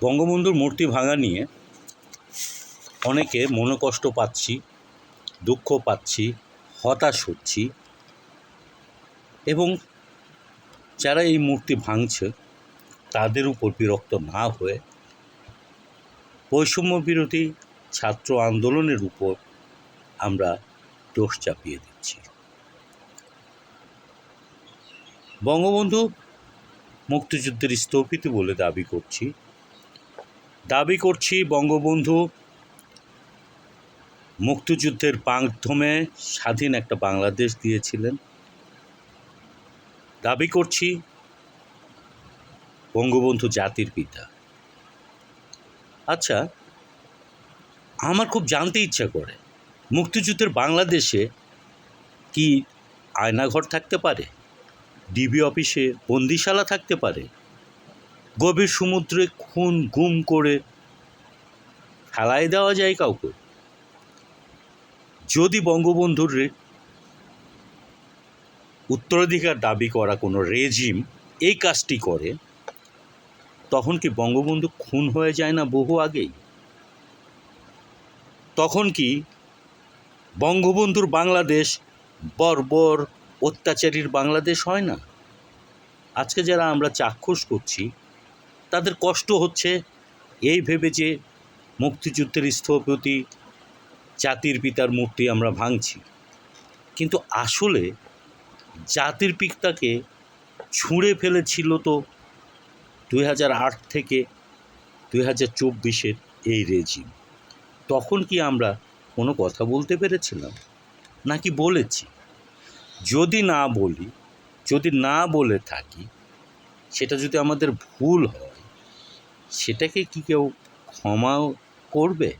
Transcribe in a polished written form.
বঙ্গবন্ধুর মূর্তি ভাঙা নিয়ে অনেকে মনোকষ্ট পাচ্ছি, দুঃখ পাচ্ছি, হতাশ হচ্ছি এবং যারা এই মূর্তি ভাঙছে তাদের উপর বিরক্ত না হয়ে বৈষম্য বিরোধী ছাত্র আন্দোলনের উপর আমরা দোষ চাপিয়ে দিচ্ছি। বঙ্গবন্ধু মুক্তিযুদ্ধের স্থপতি বলে দাবি করছি বঙ্গবন্ধু মুক্তিযুদ্ধের মাধ্যমে স্বাধীন একটা বাংলাদেশ দিয়েছিলেন। দাবি করছি বঙ্গবন্ধু জাতির পিতা। আচ্ছা, আমার খুব জানতে ইচ্ছা করে, মুক্তিযুদ্ধের বাংলাদেশে কি আয়নাঘর থাকতে পারে? ডিবি অফিসে বন্দিশালা থাকতে পারে? গভীর সমুদ্রে খুন গুম করে ফেলায় দেওয়া যায় কাউকে? যদি বঙ্গবন্ধুর উত্তরাধিকার দাবি করা কোনো রেজিম এই কাজটি করে, তখন কি বঙ্গবন্ধু খুন হয়ে যায় না বহু আগেই? তখন কি বঙ্গবন্ধুর বাংলাদেশ বর্বর অত্যাচারীর বাংলাদেশ হয় না? আজকে যারা আমরা চাক্ষুষ করছি তাদের কষ্ট হচ্ছে এই ভেবে যে মুক্তিযুদ্ধের স্থপতি জাতির পিতার মূর্তি আমরা ভাঙছি, কিন্তু আসলে জাতির পিতাকে ছুঁড়ে ফেলেছিল তো 2008 থেকে 2024 এই রেজিম। তখন কি আমরা কোনো কথা বলতে পেরেছিলাম? নাকি বলেছি? যদি না বলে থাকি, সেটা যদি আমাদের ভুল হয়, সেটাকে কি কেউ ক্ষমা করবে?